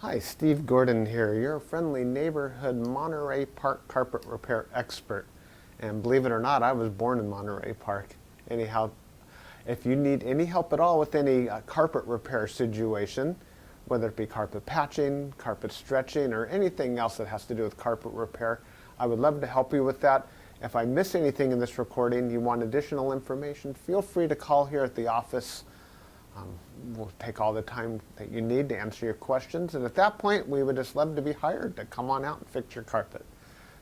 Hi, Steve Gordon here, your friendly neighborhood Monterey Park carpet repair expert. And believe it or not, I was born in Monterey Park. Anyhow, if you need any help at all with any carpet repair situation, whether it be carpet patching, carpet stretching, or anything else that has to do with carpet repair, I would love to help you with that. If I miss anything in this recording, you want additional information, feel free to call here at the office. We'll take all the time that you need to answer your questions, and at that point we would just love to be hired to come on out and fix your carpet.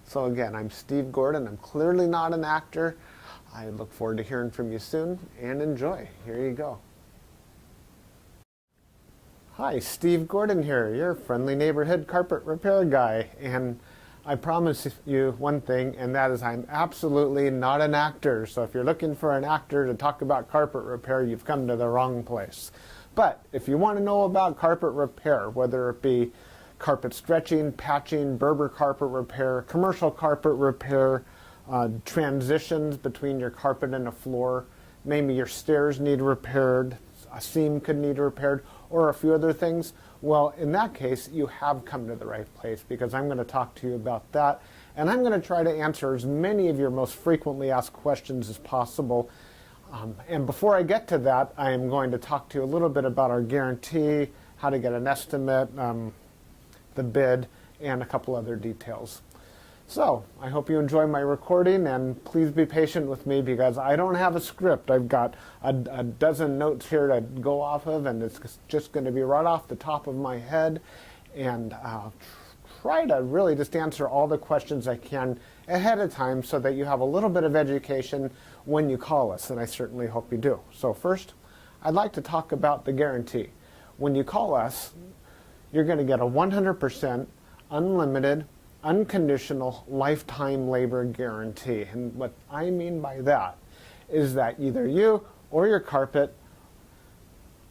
So again, I'm Steve Gordon. I'm clearly not an actor. I look forward to hearing from you soon, and enjoy. Here you go. Hi, Steve Gordon here, your friendly neighborhood carpet repair guy, and I promise you one thing, and that is I'm absolutely not an actor. So if you're looking for an actor to talk about carpet repair, you've come to the wrong place. But if you want to know about carpet repair, whether it be carpet stretching, patching, Berber carpet repair, commercial carpet repair, transitions between your carpet and a floor, maybe your stairs need repaired, a seam could need repaired, or a few other things, well, in that case, you have come to the right place, because I'm going to talk to you about that, and I'm going to try to answer as many of your most frequently asked questions as possible. And before I get to that, I am going to talk to you a little bit about our guarantee, how to get an estimate, the bid, and a couple other details. So, I hope you enjoy my recording, and please be patient with me because I don't have a script. I've got a dozen notes here to go off of, and it's just going to be right off the top of my head, and I'll try to really just answer all the questions I can ahead of time so that you have a little bit of education when you call us, and I certainly hope you do. So first, I'd like to talk about the guarantee. When you call us, you're going to get a 100% unlimited unconditional lifetime labor guarantee. And what I mean by that is that either you or your carpet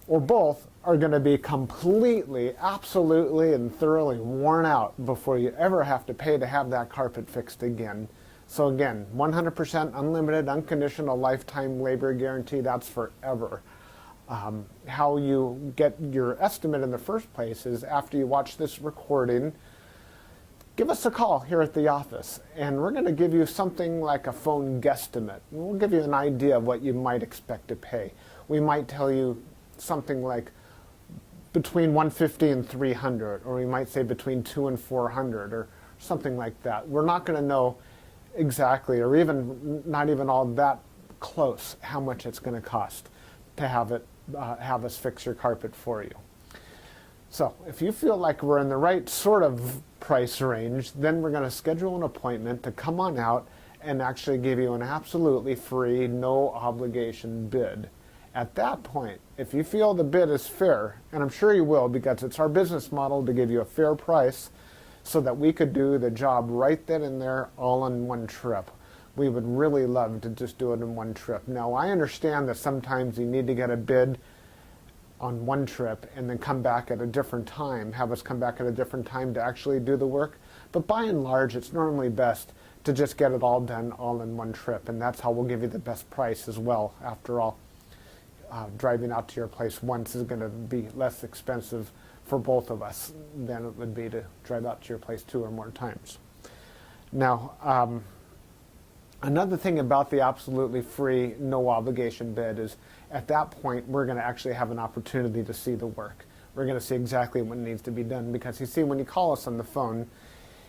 or both are going to be completely, absolutely, and thoroughly worn out before you ever have to pay to have that carpet fixed again. So again, 100% unlimited unconditional lifetime labor guarantee, that's forever. How you get your estimate in the first place is after you watch this recording, give us a call here at the office, and we're going to give you something like a phone guesstimate. We'll give you an idea of what you might expect to pay. We might tell you something like between $150 and $300, or we might say between $200 and $400, or something like that. We're not going to know exactly, or even not even all that close, how much it's going to cost to have us fix your carpet for you. So if you feel like we're in the right sort of price range, then we're going to schedule an appointment to come on out and actually give you an absolutely free, no obligation bid. At that point, if you feel the bid is fair, and I'm sure you will because it's our business model to give you a fair price so that we could do the job right then and there all in one trip. We would really love to just do it in one trip. Now, I understand that sometimes you need to get a bid on one trip and then come back at a different time, have us come back at a different time to actually do the work. But by and large, it's normally best to just get it all done all in one trip, and that's how we'll give you the best price as well. After all, driving out to your place once is going to be less expensive for both of us than it would be to drive out to your place 2 or more times. Now, another thing about the absolutely free, no obligation bid is at that point we're going to actually have an opportunity to see the work. We're going to see exactly what needs to be done, because you see, when you call us on the phone,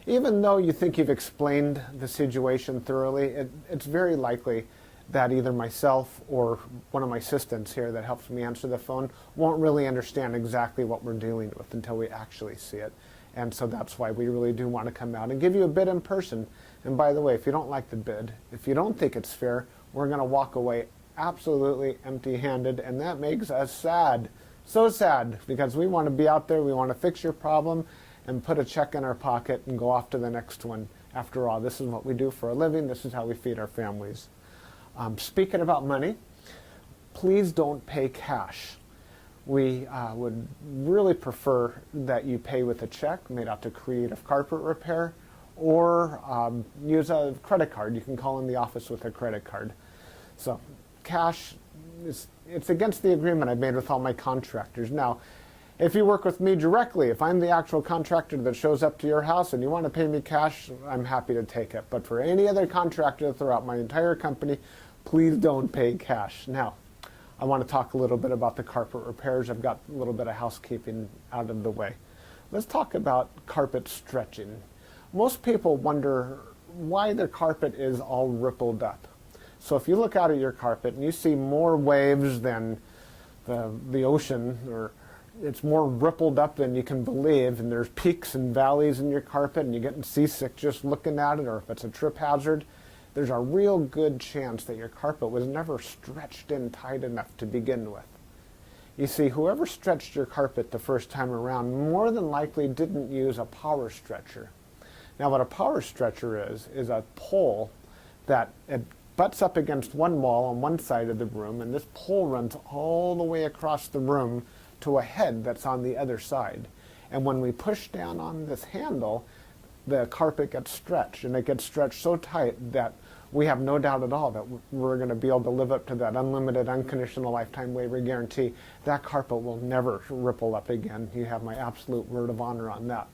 even though you think you've explained the situation thoroughly, it's very likely that either myself or one of my assistants here that helps me answer the phone won't really understand exactly what we're dealing with until we actually see it. And so that's why we really do want to come out and give you a bid in person. And by the way, if you don't like the bid, if you don't think it's fair, we're going to walk away absolutely empty-handed, and that makes us sad. So sad, because we want to be out there, we want to fix your problem and put a check in our pocket and go off to the next one. After all, this is what we do for a living. This is how we feed our families. Speaking about money, please don't pay cash. We would really prefer that you pay with a check made out to Creative Carpet Repair, or use a credit card. You can call in the office with a credit card. So cash, it's against the agreement I've made with all my contractors. Now, If you work with me directly, if I'm the actual contractor that shows up to your house and you want to pay me cash, I'm happy to take it. But for any other contractor throughout my entire company, please don't pay cash. Now, I want to talk a little bit about the carpet repairs. I've got a little bit of housekeeping out of the way. Let's talk about carpet stretching. Most people wonder why their carpet is all rippled up. So if you look out at your carpet and you see more waves than the ocean, or it's more rippled up than you can believe, and there's peaks and valleys in your carpet and you're getting seasick just looking at it, or if it's a trip hazard, there's a real good chance that your carpet was never stretched in tight enough to begin with. You see, whoever stretched your carpet the first time around more than likely didn't use a power stretcher. Now what a power stretcher is a pole that it butts up against one wall on one side of the room, and this pole runs all the way across the room to a head that's on the other side. And when we push down on this handle, the carpet gets stretched, and it gets stretched so tight that we have no doubt at all that we're going to be able to live up to that unlimited, unconditional lifetime waiver guarantee. That carpet will never ripple up again. You have my absolute word of honor on that.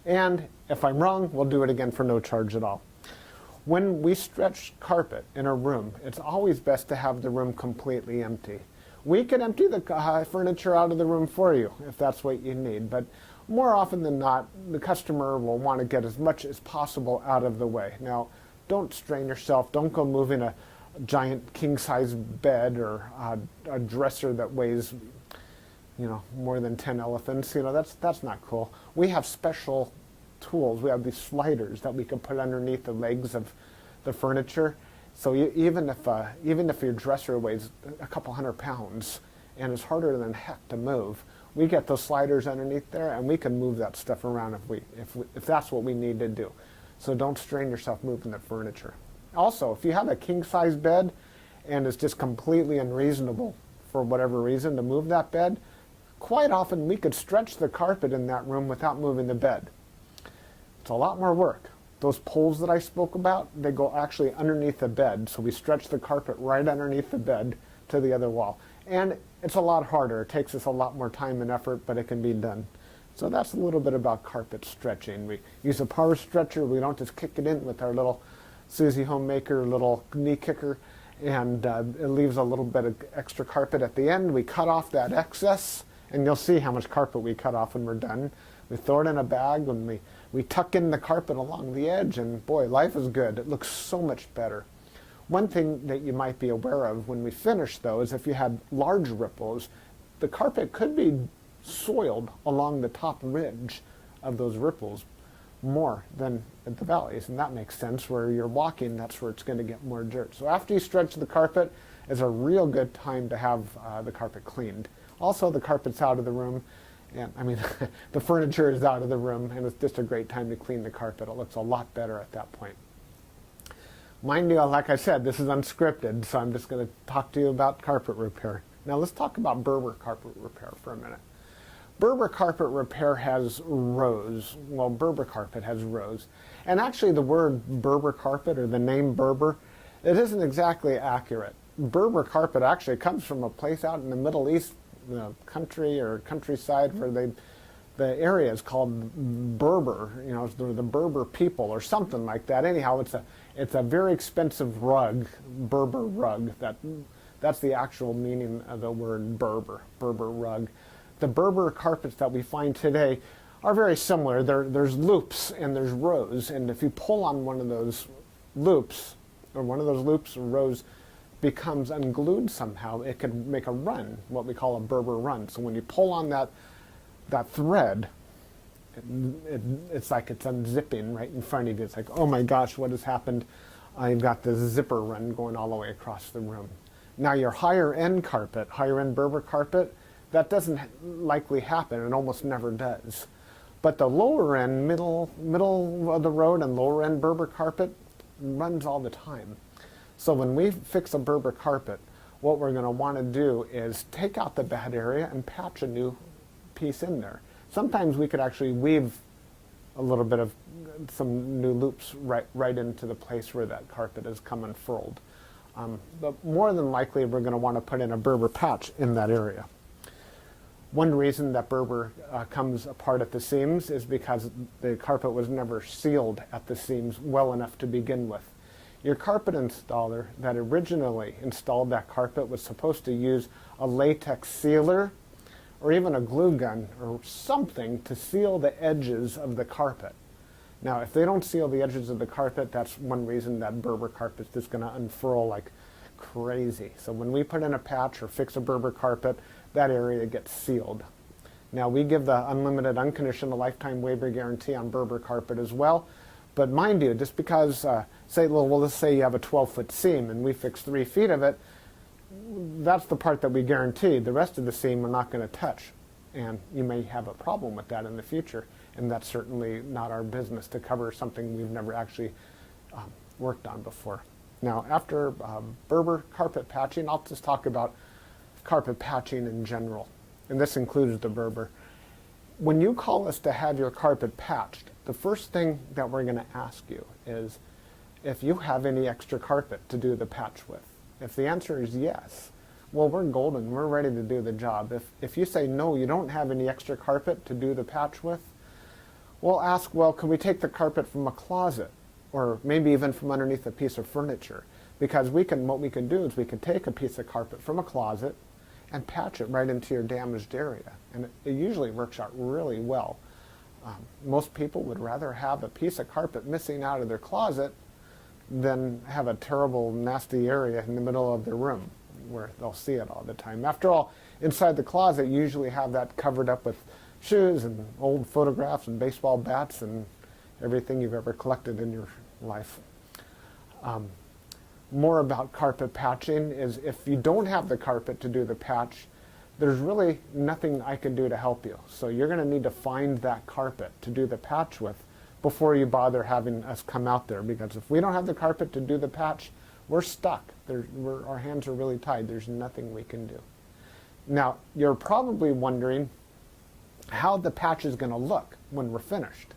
And if I'm wrong, we'll do it again for no charge at all. When we stretch carpet in a room, it's always best to have the room completely empty. We can empty the furniture out of the room for you if that's what you need, but more often than not, the customer will want to get as much as possible out of the way. Now, don't strain yourself. Don't go moving a giant king-size bed or a dresser that weighs, more than 10 elephants. That's not cool. We have special tools. We have these sliders that we can put underneath the legs of the furniture. So even if your dresser weighs a couple hundred pounds and is harder than heck to move, we get those sliders underneath there, and we can move that stuff around if that's what we need to do. So don't strain yourself moving the furniture. Also, if you have a king-size bed and it's just completely unreasonable for whatever reason to move that bed, quite often we could stretch the carpet in that room without moving the bed. It's a lot more work. Those poles that I spoke about, they go actually underneath the bed, so we stretch the carpet right underneath the bed to the other wall. And it's a lot harder. It takes us a lot more time and effort, but it can be done. So that's a little bit about carpet stretching. We use a power stretcher. We don't just kick it in with our little Susie Homemaker little knee kicker, and it leaves a little bit of extra carpet at the end. We cut off that excess, and you'll see how much carpet we cut off when we're done. We throw it in a bag, and we tuck in the carpet along the edge, and boy, life is good. It looks so much better. One thing that you might be aware of when we finish, though, is if you had large ripples, the carpet could be soiled along the top ridge of those ripples more than at the valleys, and that makes sense. Where you're walking, that's where it's going to get more dirt. So after you stretch the carpet is a real good time to have the carpet cleaned. Also, the carpet's out of the room, and the furniture is out of the room, and it's just a great time to clean the carpet. It looks a lot better at that point. Mind you, like I said, this is unscripted, so I'm just going to talk to you about carpet repair. Now let's talk about Berber carpet repair for a minute. Berber carpet repair has rows. Well, Berber carpet has rows. And actually the word Berber carpet, or the name Berber, it isn't exactly accurate. Berber carpet actually comes from a place out in the Middle East, country or countryside, where the area is called Berber, the Berber people or something like that. Anyhow, it's a very expensive rug, Berber rug. That's the actual meaning of the word Berber rug. The Berber carpets that we find today are very similar. There's loops and there's rows, and if you pull on one of those loops, or rows becomes unglued somehow, it can make a run, what we call a Berber run. So when you pull on that thread, it's like it's unzipping right in front of you. It's like, oh my gosh, what has happened? I've got this zipper run going all the way across the room. Now your higher end Berber carpet, that doesn't likely happen. It almost never does. But the lower end, middle of the road and lower end Berber carpet runs all the time. So when we fix a Berber carpet, what we're going to want to do is take out the bad area and patch a new piece in there. Sometimes we could actually weave a little bit of some new loops right into the place where that carpet is come unfurled. But more than likely, we're going to want to put in a Berber patch in that area. One reason that Berber comes apart at the seams is because the carpet was never sealed at the seams well enough to begin with. Your carpet installer that originally installed that carpet was supposed to use a latex sealer or even a glue gun or something to seal the edges of the carpet. Now, if they don't seal the edges of the carpet, that's one reason that Berber carpet is going to unfurl like crazy. So when we put in a patch or fix a Berber carpet, that area gets sealed. Now, we give the unlimited, unconditional lifetime waiver guarantee on Berber carpet as well. But mind you, just because, let's say you have a 12-foot seam and we fix 3 feet of it, that's the part that we guarantee. The rest of the seam we're not going to touch. And you may have a problem with that in the future. And that's certainly not our business to cover something we've never actually worked on before. Now, after Berber carpet patching, I'll just talk about carpet patching in general. And this includes the Berber. When you call us to have your carpet patched, the first thing that we're going to ask you is if you have any extra carpet to do the patch with. If the answer is yes, well, we're golden. We're ready to do the job. If you say no, you don't have any extra carpet to do the patch with, we'll ask, well, can we take the carpet from a closet or maybe even from underneath a piece of furniture? Because what we can do is we can take a piece of carpet from a closet and patch it right into your damaged area. And it usually works out really well. Most people would rather have a piece of carpet missing out of their closet than have a terrible, nasty area in the middle of their room where they'll see it all the time. After all, inside the closet, you usually have that covered up with shoes and old photographs and baseball bats and everything you've ever collected in your life. More about carpet patching is if you don't have the carpet to do the patch, there's really nothing I can do to help you. So you're going to need to find that carpet to do the patch with before you bother having us come out there, because if we don't have the carpet to do the patch, we're stuck. Our hands are really tied. There's nothing we can do. Now, you're probably wondering how the patch is going to look when we're finished.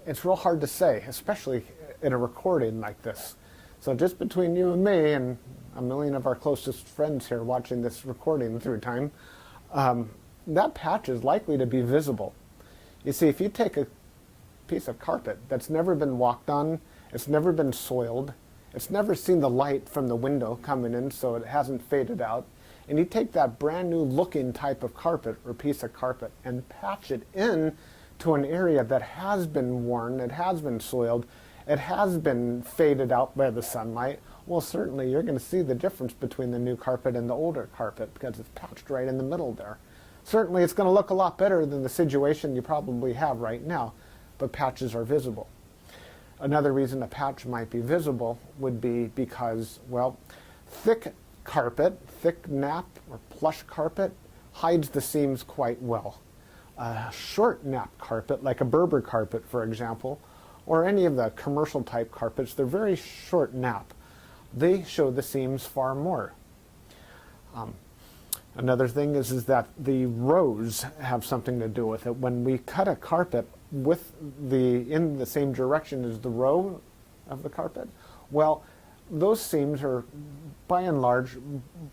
It's real hard to say, especially in a recording like this. So just between you and me and a million of our closest friends here watching this recording through time, that patch is likely to be visible. You see, if you take a piece of carpet that's never been walked on, it's never been soiled, it's never seen the light from the window coming in so it hasn't faded out, and you take that brand new looking type of carpet or piece of carpet and patch it in to an area that has been worn, it has been soiled, it has been faded out by the sunlight, well, certainly you're going to see the difference between the new carpet and the older carpet because it's patched right in the middle there. Certainly it's going to look a lot better than the situation you probably have right now, but patches are visible. Another reason a patch might be visible would be because, well, thick carpet, thick nap or plush carpet hides the seams quite well. A short nap carpet, like a Berber carpet, for example, or any of the commercial type carpets, they're very short nap. They show the seams far more. Another thing is that the rows have something to do with it. When we cut a carpet in the same direction as the row of the carpet, well, those seams are by and large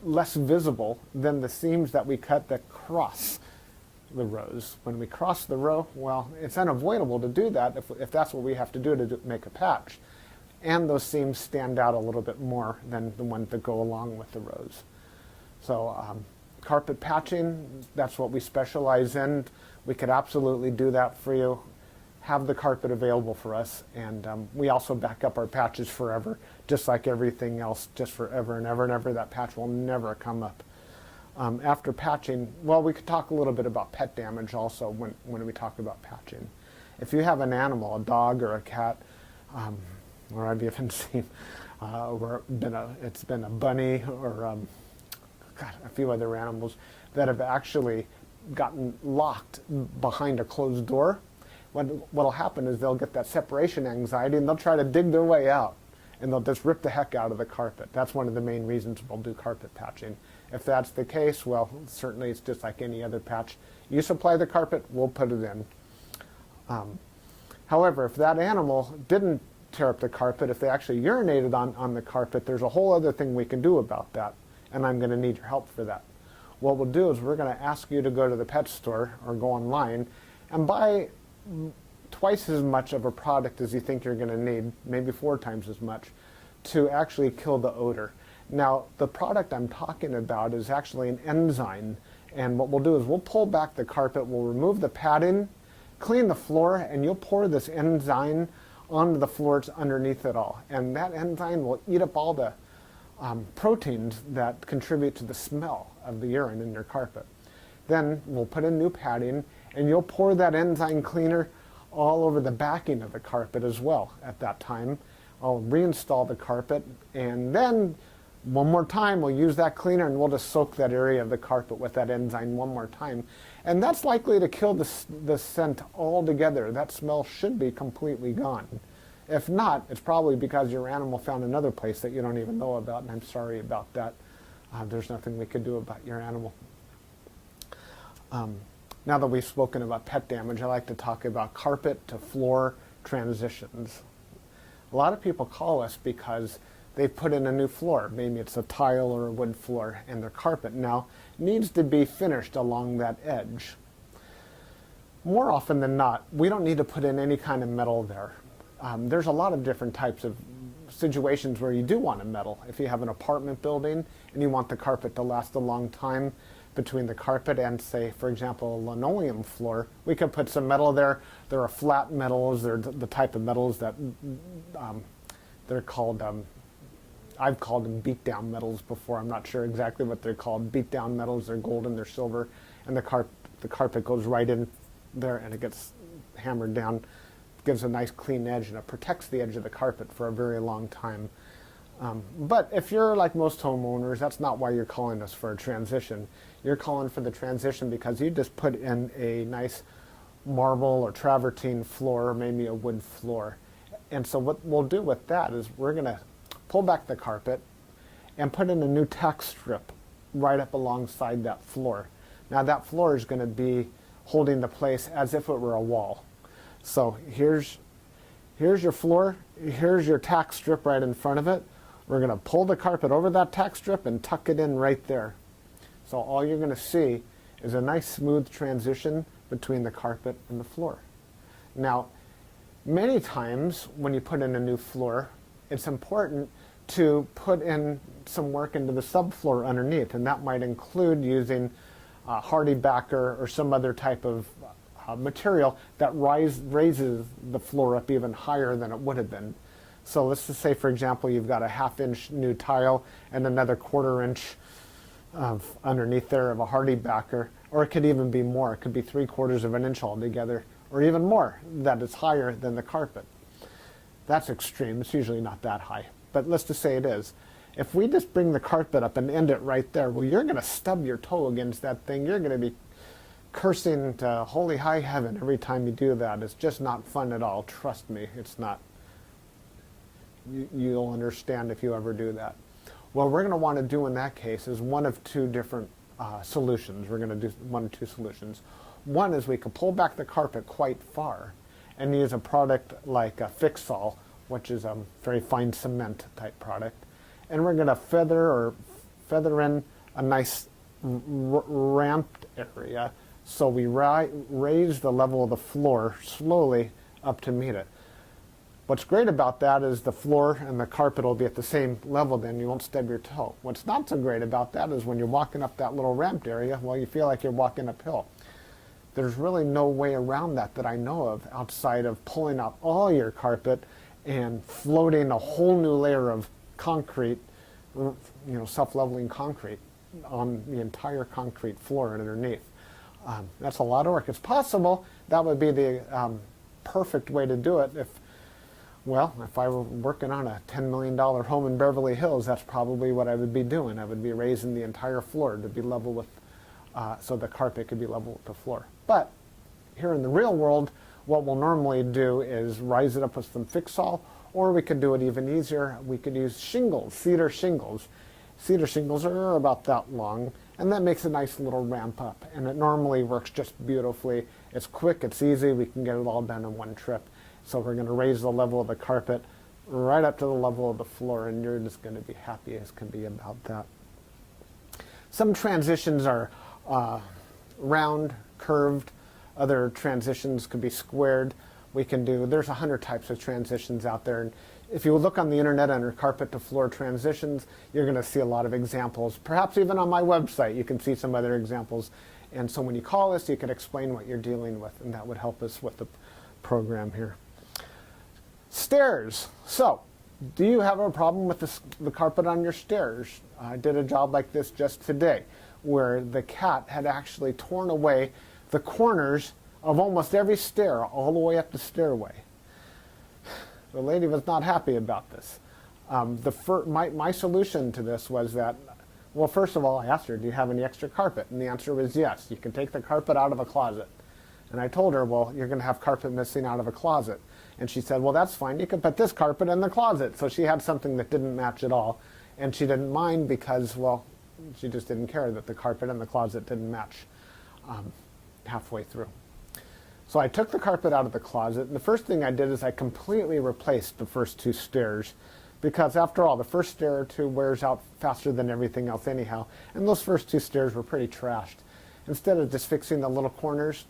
less visible than the seams that we cut that cross the rows. When we cross the row, well, it's unavoidable to do that if that's what we have to do to make a patch. And those seams stand out a little bit more than the ones that go along with the rows. So carpet patching, that's what we specialize in. We could absolutely do that for you. Have the carpet available for us, and we also back up our patches forever, just like everything else, just forever and ever and ever. That patch will never come up. After patching, well, we could talk a little bit about pet damage also when we talk about patching. If you have an animal, a dog or a cat, or I've even seen it's been a bunny or a few other animals that have actually gotten locked behind a closed door. What'll happen is they'll get that separation anxiety and they'll try to dig their way out and they'll just rip the heck out of the carpet. That's one of the main reasons we'll do carpet patching. If that's the case, well, certainly it's just like any other patch. You supply the carpet, we'll put it in. However, if that animal didn't tear up the carpet, if they actually urinated on the carpet, there's a whole other thing we can do about that, and I'm going to need your help for that. what we'll do is we're going to ask you to go to the pet store or go online and buy twice as much of a product as you think you're going to need, maybe 4 times as much, to actually kill the odor. Now, the product I'm talking about is actually an enzyme, and what we'll do is we'll pull back the carpet, we'll remove the padding, clean the floor, and you'll pour this enzyme onto the floors underneath it all. And that enzyme will eat up all the proteins that contribute to the smell of the urine in your carpet. Then we'll put in new padding, and you'll pour that enzyme cleaner all over the backing of the carpet as well at that time. I'll reinstall the carpet, and then one more time we'll use that cleaner and we'll just soak that area of the carpet with that enzyme one more time. And that's likely to kill the scent altogether. That smell should be completely gone. If not, it's probably because your animal found another place that you don't even know about, and I'm sorry about that. There's nothing we could do about your animal. Now that we've spoken about pet damage, I like to talk about carpet to floor transitions. A lot of people call us because they put in a new floor. Maybe it's a tile or a wood floor, and their carpet now needs to be finished along that edge. More often than not, we don't need to put in any kind of metal there. There's a lot of different types of situations where you do want a metal. If you have an apartment building and you want the carpet to last a long time, between the carpet and, say, for example, a linoleum floor, we could put some metal there. There are flat metals. They're the type of metals that they're called, I've called them beat-down metals before. I'm not sure exactly what they're called. Beat-down metals, they're gold and they're silver, and the carpet goes right in there and it gets hammered down, gives a nice clean edge, and it protects the edge of the carpet for a very long time. But if you're like most homeowners, that's not why you're calling us for a transition. You're calling for the transition because you just put in a nice marble or travertine floor, or maybe a wood floor. And so what we'll do with that is we're going to pull back the carpet and put in a new tack strip right up alongside that floor. Now that floor is going to be holding the place as if it were a wall. So here's your floor, here's your tack strip right in front of it. We're going to pull the carpet over that tack strip and tuck it in right there. So all you're going to see is a nice smooth transition between the carpet and the floor. Now, many times when you put in a new floor, it's important to put in some work into the subfloor underneath, and that might include using hardy backer or some other type of material that raises the floor up even higher than it would have been. So let's just say, for example, you've got a 1/2 inch new tile and another 1/4 inch of underneath there of a hardy backer, or it could even be more. It could be 3/4 of an inch altogether, or even more, that is higher than the carpet. That's extreme. It's usually not that high, but let's just say it is. If we just bring the carpet up and end it right there, well, you're going to stub your toe against that thing. You're going to be cursing to holy high heaven every time you do that. It's just not fun at all. Trust me, it's not. You'll understand if you ever do that. What we're going to want to do in that case is one of two different solutions. We're going to do one of two solutions. One is we can pull back the carpet quite far and use a product like a Fix-All, which is a very fine cement type product. And we're going to feather in a nice ramped area, so we raise the level of the floor slowly up to meet it. What's great about that is the floor and the carpet will be at the same level, then you won't stub your toe. What's not so great about that is when you're walking up that little ramped area, well, you feel like you're walking uphill. There's really no way around that I know of outside of pulling out all your carpet and floating a whole new layer of concrete, self-leveling concrete on the entire concrete floor underneath. That's a lot of work. It's possible that would be the perfect way to do it if I were working on a $10 million home in Beverly Hills, that's probably what I would be doing. I would be raising the entire floor to be level with, so the carpet could be level with the floor. But here in the real world, what we'll normally do is rise it up with some Fix-All, or we could do it even easier. We could use shingles, cedar shingles. Cedar shingles are about that long, and that makes a nice little ramp up. And it normally works just beautifully. It's quick, it's easy, we can get it all done in one trip. So we're going to raise the level of the carpet right up to the level of the floor, and you're just going to be happy as can be about that. Some transitions are round, curved. Other transitions could be squared. There's 100 types of transitions out there. And if you look on the internet under carpet to floor transitions, you're going to see a lot of examples. Perhaps even on my website, you can see some other examples. And so when you call us, you can explain what you're dealing with, and that would help us with the program here. Stairs. So, do you have a problem with the carpet on your stairs? I did a job like this just today, where the cat had actually torn away the corners of almost every stair all the way up the stairway. The lady was not happy about this. My solution to this was that, well, first of all, I asked her, do you have any extra carpet? And the answer was yes. You can take the carpet out of a closet. And I told her, well, you're going to have carpet missing out of a closet. And she said, well, that's fine. You can put this carpet in the closet. So she had something that didn't match at all. And she didn't mind because, well, she just didn't care that the carpet in the closet didn't match halfway through. So I took the carpet out of the closet, and the first thing I did is I completely replaced the first two stairs, because after all, the first stair or two wears out faster than everything else anyhow, and those first two stairs were pretty trashed. Instead of just fixing the little corners,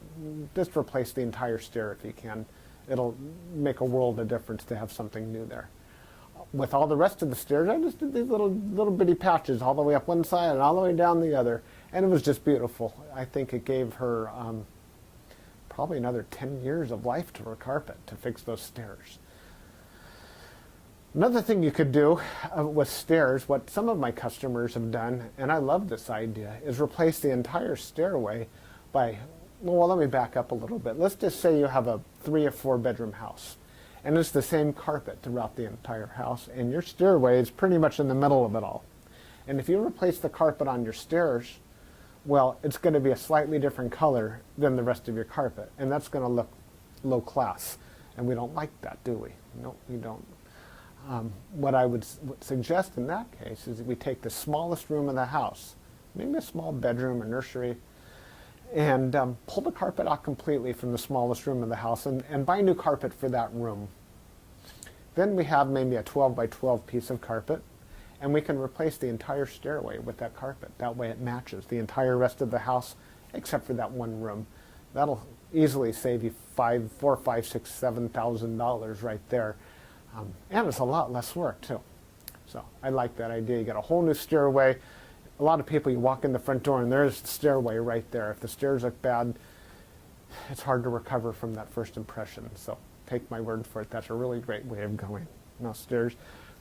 just replace the entire stair if you can. It'll make a world of difference to have something new there. With all the rest of the stairs, I just did these little bitty patches all the way up one side and all the way down the other, and it was just beautiful. I think it gave her probably another 10 years of life to her carpet to fix those stairs. Another thing you could do with stairs, what some of my customers have done, and I love this idea, is replace the entire stairway by, well, let me back up a little bit. Let's just say you have a 3 or 4 bedroom house, and it's the same carpet throughout the entire house, and your stairway is pretty much in the middle of it all. And if you replace the carpet on your stairs, well, it's going to be a slightly different color than the rest of your carpet, and that's going to look low class, and we don't like that, do we? No, we don't. What I would suggest in that case is that we take the smallest room in the house, maybe a small bedroom or nursery, and pull the carpet out completely from the smallest room in the house and buy new carpet for that room. Then we have maybe a 12 by 12 piece of carpet, and we can replace the entire stairway with that carpet. That way it matches the entire rest of the house except for that one room. That'll easily save you $4,000, $5,000, $6,000, $7,000 right there. And it's a lot less work too. So I like that idea. You get a whole new stairway. A lot of people, you walk in the front door and there's the stairway right there. If the stairs look bad, it's hard to recover from that first impression. So take my word for it. That's a really great way of going. Now stairs.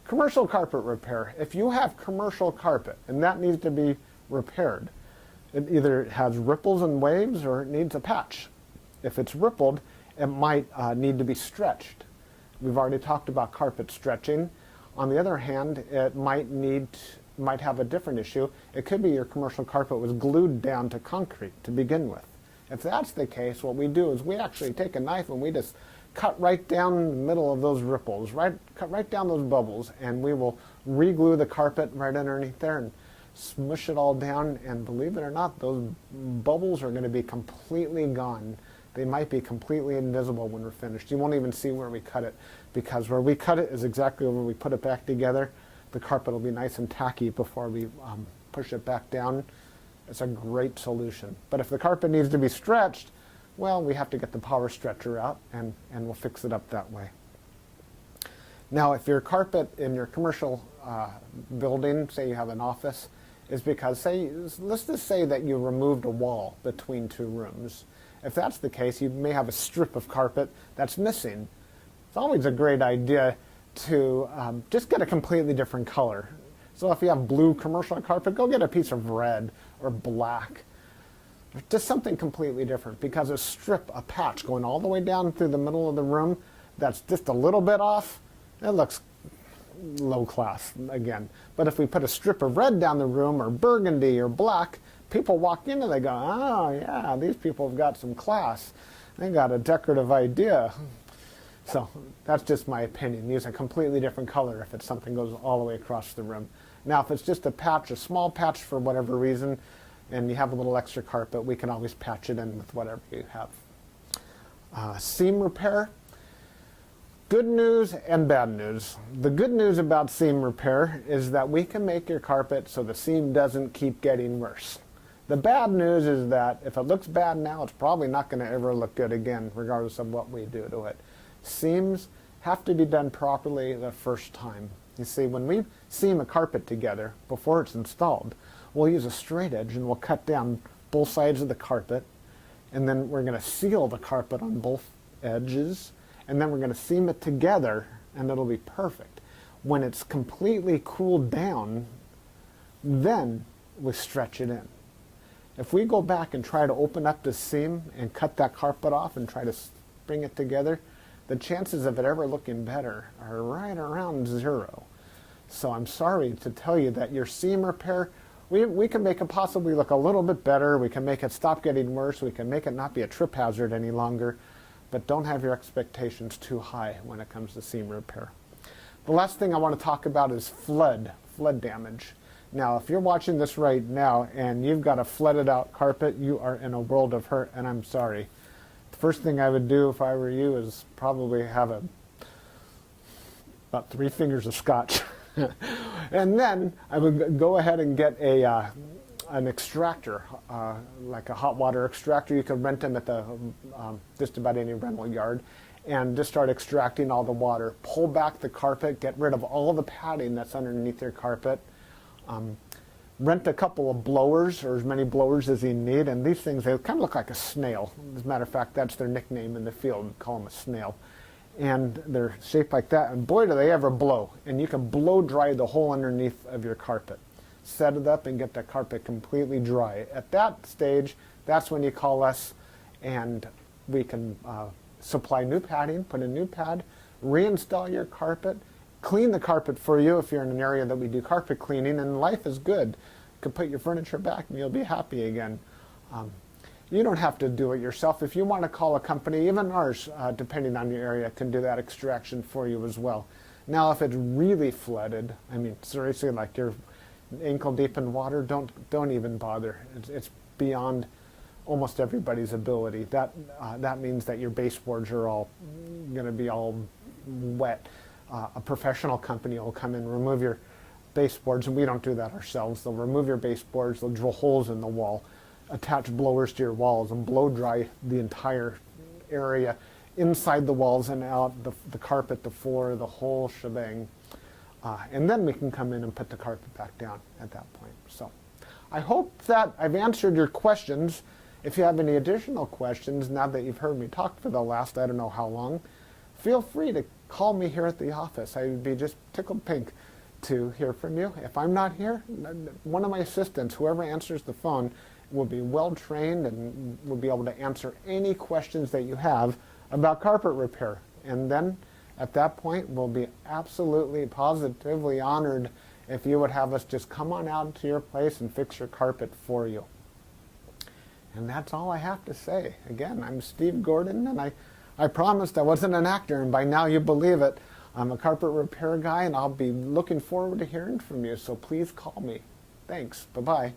Commercial carpet repair. If you have commercial carpet and that needs to be repaired, it either has ripples and waves or it needs a patch. If it's rippled, it might need to be stretched. We've already talked about carpet stretching. On the other hand, it might have a different issue. It could be your commercial carpet was glued down to concrete to begin with. If that's the case, what we do is we actually take a knife and we just cut right down the middle of those ripples, cut right down those bubbles, and we will re-glue the carpet right underneath there and smush it all down, and believe it or not, those bubbles are going to be completely gone. They might be completely invisible when we're finished. You won't even see where we cut it, because where we cut it is exactly where we put it back together. The carpet will be nice and tacky before we push it back down. It's a great solution. But if the carpet needs to be stretched, well, we have to get the power stretcher out, and we'll fix it up that way. Now, if your carpet in your commercial building, say you have an office, is because, let's just say that you removed a wall between two rooms. If that's the case, you may have a strip of carpet that's missing. It's always a great idea to just get a completely different color. So if you have blue commercial carpet, go get a piece of red or black. Just something completely different, because a patch going all the way down through the middle of the room that's just a little bit off, it looks low class again. But if we put a strip of red down the room, or burgundy or black, people walk in and they go, oh yeah, these people have got some class. They got a decorative idea. So that's just my opinion. Use a completely different color if it's something goes all the way across the room. Now if it's just a patch, a small patch for whatever reason, and you have a little extra carpet, we can always patch it in with whatever you have. Seam repair. Good news and bad news. The good news about seam repair is that we can make your carpet so the seam doesn't keep getting worse. The bad news is that if it looks bad now, it's probably not going to ever look good again, regardless of what we do to it. Seams have to be done properly the first time. You see, when we seam a carpet together before it's installed, we'll use a straight edge and we'll cut down both sides of the carpet, and then we're going to seal the carpet on both edges, and then we're going to seam it together, and it'll be perfect. When it's completely cooled down, then we stretch it in. If we go back and try to open up the seam and cut that carpet off and try to bring it together, the chances of it ever looking better are right around 0. So I'm sorry to tell you that your seam repair, we can make it possibly look a little bit better. We can make it stop getting worse. We can make it not be a trip hazard any longer. But don't have your expectations too high when it comes to seam repair. The last thing I want to talk about is flood damage. Now, if you're watching this right now and you've got a flooded out carpet, you are in a world of hurt, and I'm sorry. The first thing I would do if I were you is probably have about 3 fingers of scotch. And then I would go ahead and get an extractor, like a hot water extractor. You can rent them at the just about any rental yard, and just start extracting all the water. Pull back the carpet, get rid of all the padding that's underneath your carpet. Rent a couple of blowers, or as many blowers as you need, and these things, they kind of look like a snail. As a matter of fact, that's their nickname in the field. We call them a snail. And they're shaped like that, and boy do they ever blow. And you can blow dry the whole underneath of your carpet. Set it up and get the carpet completely dry. At that stage, that's when you call us, and we can supply new padding, put a new pad, reinstall your carpet, clean the carpet for you if you're in an area that we do carpet cleaning, and life is good. You can put your furniture back and you'll be happy again. You don't have to do it yourself. If you want to call a company, even ours, depending on your area, can do that extraction for you as well. Now, if it's really flooded, I mean, seriously, like you're ankle deep in water, don't even bother. It's beyond almost everybody's ability. That means that your baseboards are all going to be all wet. A professional company will come in, remove your baseboards, and we don't do that ourselves. They'll remove your baseboards, they'll drill holes in the wall, attach blowers to your walls, and blow dry the entire area, inside the walls and out, the carpet, the floor, the whole shebang. And then we can come in and put the carpet back down at that point. So I hope that I've answered your questions. If you have any additional questions, now that you've heard me talk for the last I don't know how long, feel free to call me here at the office. I would be just tickled pink to hear from you. If I'm not here, one of my assistants, whoever answers the phone, will be well trained and will be able to answer any questions that you have about carpet repair. And then at that point, we'll be absolutely positively honored if you would have us just come on out to your place and fix your carpet for you. And that's all I have to say. Again, I'm Steve Gordon, and I promised I wasn't an actor, and by now you believe it. I'm a carpet repair guy, and I'll be looking forward to hearing from you, so please call me. Thanks. Bye-bye.